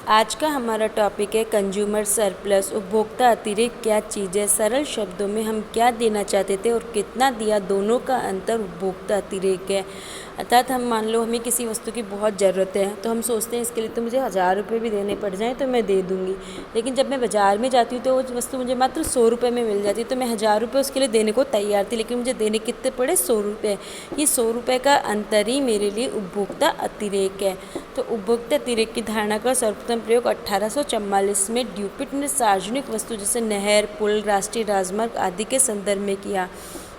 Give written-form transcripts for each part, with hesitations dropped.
आज का हमारा टॉपिक है कंज्यूमर सरप्लस। उपभोक्ता अतिरिक्त क्या चीज़ है। सरल शब्दों में हम क्या देना चाहते थे और कितना दिया, दोनों का अंतर उपभोक्ता अतिरिक्त है। अर्थात हम मान लो हमें किसी वस्तु की बहुत ज़रूरत है तो हम सोचते हैं इसके लिए तो मुझे 1000 रुपये भी देने पड़ जाएँ तो मैं दे दूँगी। लेकिन जब मैं बाज़ार में जाती हूँ तो वो वस्तु मुझे मात्र 100 रुपये में मिल जाती है, तो मैं 1000 रुपये उसके लिए देने को तैयार थी, लेकिन मुझे देने कितने पड़े, 100 रुपये। ये 100 रुपये का अंतर ही मेरे लिए उपभोक्ता अतिरेक है। तो उपभोक्ता अतिरेक की धारणा का सर्वप्रथम प्रयोग 1844 में ड्यूपिट ने सार्वजनिक वस्तु जैसे नहर, पुल, राष्ट्रीय राजमार्ग आदि के संदर्भ में किया।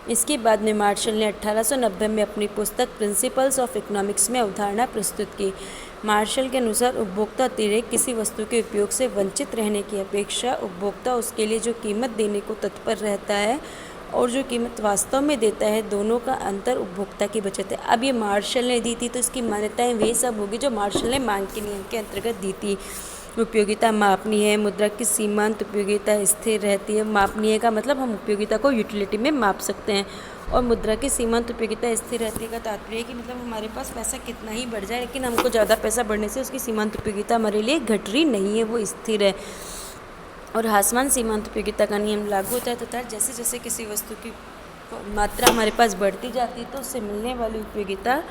इसके बाद में मार्शल ने 1890 में अपनी पुस्तक प्रिंसिपल्स ऑफ इकोनॉमिक्स में अवधारणा प्रस्तुत की। मार्शल के अनुसार उपभोक्ता अतिरेक किसी वस्तु के उपयोग से वंचित रहने की अपेक्षा उपभोक्ता उसके लिए जो कीमत देने को तत्पर रहता है और जो कीमत वास्तव में देता है, दोनों का अंतर उपभोक्ता की बचत है। अब ये मार्शल ने दी थी तो इसकी मान्यताएं वे सब होगी जो मार्शल ने मांग के नियम के अंतर्गत दी थी। उपयोगिता मापनीय है, मुद्रा की सीमांत उपयोगिता स्थिर रहती है। मापनीय का मतलब हम उपयोगिता को यूटिलिटी में माप सकते हैं, और मुद्रा की सीमांत उपयोगिता स्थिर रहती है का तात्पर्य है कि मतलब हमारे पास पैसा कितना ही बढ़ जाए, लेकिन हमको ज़्यादा पैसा बढ़ने से उसकी सीमांत उपयोगिता हमारे लिए घट रही नहीं है, वो स्थिर है। और ह्रासमान सीमांत उपयोगिता का नियम लागू होता है तथा जैसे जैसे किसी वस्तु की मात्रा हमारे पास बढ़ती जाती है तो उससे मिलने वाली उपयोगिता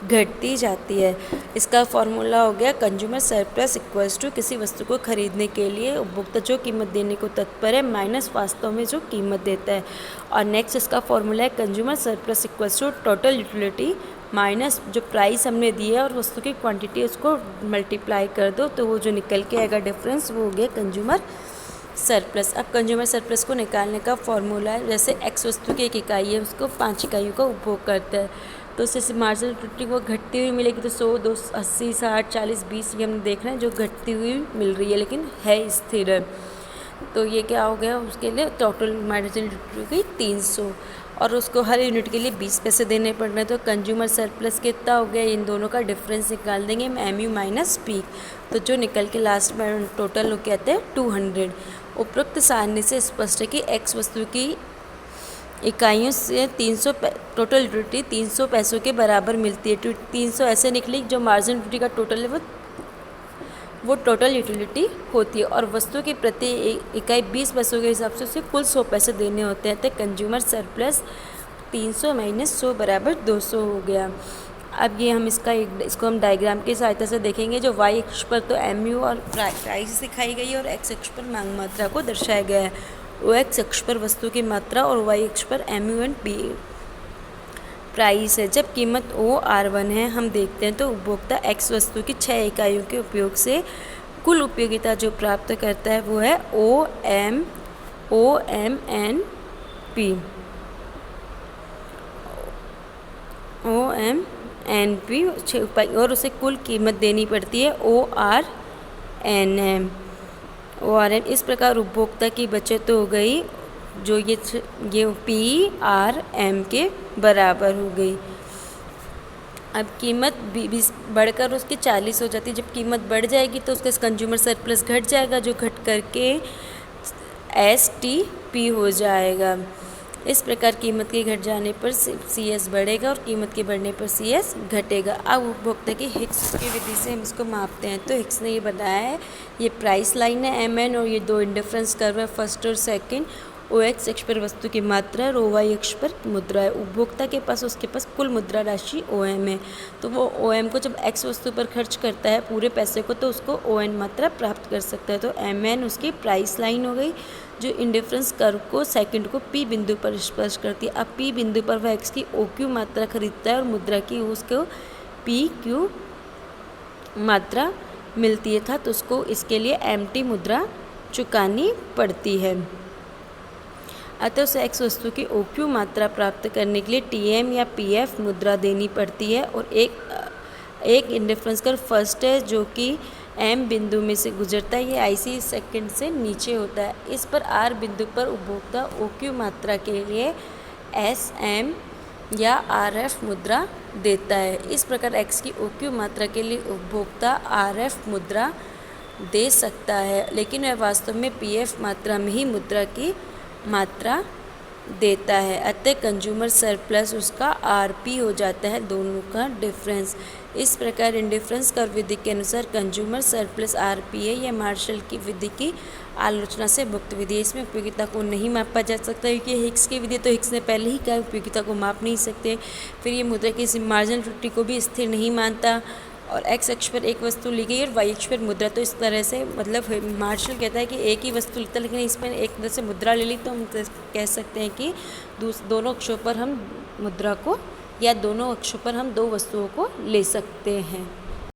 घटती जाती है। इसका फॉर्मूला हो गया कंज्यूमर सरप्लस इक्वल्स टू किसी वस्तु को खरीदने के लिए उपभोक्ता जो कीमत देने को तत्पर है माइनस वास्तव में जो कीमत देता है। और नेक्स्ट इसका फॉर्मूला है consumer surplus equals to total utility minus जो प्राइस हमने दी है और वस्तु की क्वांटिटी, उसको मल्टीप्लाई कर दो तो वो जो निकल के आएगा डिफरेंस, वो हो गया कंज्यूमर सरप्लस। अब कंज्यूमर सरप्लस को निकालने का फॉर्मूला है, जैसे एक्स वस्तु की 1 इकाई है, उसको 5 इकाइयों का उपभोग करता है तो उससे मार्जिनल यूटिलिटी वो घटती हुई मिलेगी। तो 100, 200, 80, 60, 40, 20 ये हमने देख रहे हैं जो घटती हुई मिल रही है लेकिन है स्थिर है। तो ये क्या हो गया, उसके लिए टोटल मार्जिनल यूटिलिटी हो गई 300 और उसको हर यूनिट के लिए 20 पैसे देने पड़ रहे हैं। तो कंज्यूमर सरप्लस कितना हो गया, इन दोनों का डिफरेंस निकाल देंगे हम, MU माइनस पी, तो जो निकल के लास्ट में टोटल हो कहते हैं 200। उपरोक्त सारणी से स्पष्ट है कि एक्स वस्तु की इकाइयों से 300 टोटल यूटिलिटी 300 पैसों के बराबर मिलती है। 300 ऐसे निकली जो मार्जिन यूटिलिटी का टोटल है वो टोटल यूटिलिटी होती है, और वस्तु की प्रति इकाई 20 पैसों के हिसाब से उसे कुल 100 पैसे देने होते हैं। तो कंज्यूमर सरप्लस 300 माइनस 100 बराबर 200 हो गया। अब ये हम इसको हम डायग्राम की सहायता से देखेंगे। जो वाई अक्ष पर तो MU और प्राइस दिखाई गई है और एक्स अक्ष पर मांग मात्रा को दर्शाया गया है। ओ एक्स अक्ष पर वस्तु की मात्रा और वाई अक्ष पर MU एंड पी प्राइस है। जब कीमत OR1 है हम देखते हैं तो उपभोक्ता एक्स वस्तु की 6 इकाइयों के उपयोग से कुल उपयोगिता जो प्राप्त करता है वो है OMNP और उसे कुल कीमत देनी पड़ती है ORN। इस प्रकार उपभोक्ता की बचत हो गई जो ये PRM के बराबर हो गई। अब कीमत 20 बढ़कर उसकी 40 हो जाती है। जब कीमत बढ़ जाएगी तो उसका कंज्यूमर सरप्लस घट जाएगा, जो घट करके STP हो जाएगा। इस प्रकार कीमत के घट जाने पर CS बढ़ेगा और कीमत के बढ़ने पर CS घटेगा। अब उपभोक्ता की हिक्स की विधि से हम इसको मापते हैं। तो हिक्स ने ये बताया है, ये प्राइस लाइन है MN और ये दो इंडिफरेंस कर्व है फर्स्ट और सेकंड। OX अक्ष पर वस्तु की मात्रा है और OY अक्ष पर मुद्रा है। उपभोक्ता के पास उसके पास कुल मुद्रा राशि OM है, तो वो OM को जब X वस्तु पर खर्च करता है पूरे पैसे को तो उसको ON मात्रा प्राप्त कर सकता है। तो MN उसकी प्राइस लाइन हो गई जो इंडिफरेंस कर्व को सेकंड को P बिंदु पर स्पर्श करती है। अब P बिंदु पर वह X की OQ मात्रा खरीदता है और मुद्रा की उसको PQ मात्रा मिलती है था, तो उसको इसके लिए MT मुद्रा चुकानी पड़ती है। अतः उसे एक्स वस्तु की OQ मात्रा प्राप्त करने के लिए TM या PF मुद्रा देनी पड़ती है। और एक इंडिफरेंस कर्व फर्स्ट है जो कि M बिंदु में से गुजरता है, ये IC सेकंड से नीचे होता है। इस पर R बिंदु पर उपभोक्ता OQ मात्रा के लिए SM या RF मुद्रा देता है। इस प्रकार X की OQ मात्रा के लिए उपभोक्ता RF मुद्रा दे सकता है, लेकिन वह वास्तव में PF मात्रा में ही मुद्रा की मात्रा देता है। अतः कंज्यूमर सरप्लस उसका आरपी हो जाता है, दोनों का डिफरेंस। इस प्रकार इंडिफरेंस कर्व विधि के अनुसार कंज्यूमर सरप्लस आरपी है। यह मार्शल की विधि की आलोचना से मुक्त विधि है। इसमें उपयोगिता को नहीं मापा जा सकता क्योंकि हिग्स की विधि तो हिग्स ने पहले ही कहा उपयोगिता को माप नहीं सकते। फिर ये मुद्रा की इस मार्जिनल त्रुटि को भी स्थिर नहीं मानता और एक्स अक्ष पर एक वस्तु ली गई और वाई अक्ष पर मुद्रा। तो इस तरह से मतलब मार्शल कहता है कि एक ही वस्तु लेता है लेकिन इस पर एक तरह से मुद्रा ले ली तो हम कह सकते हैं कि दोनों अक्षों पर हम मुद्रा को या दोनों अक्षों पर हम दो वस्तुओं को ले सकते हैं।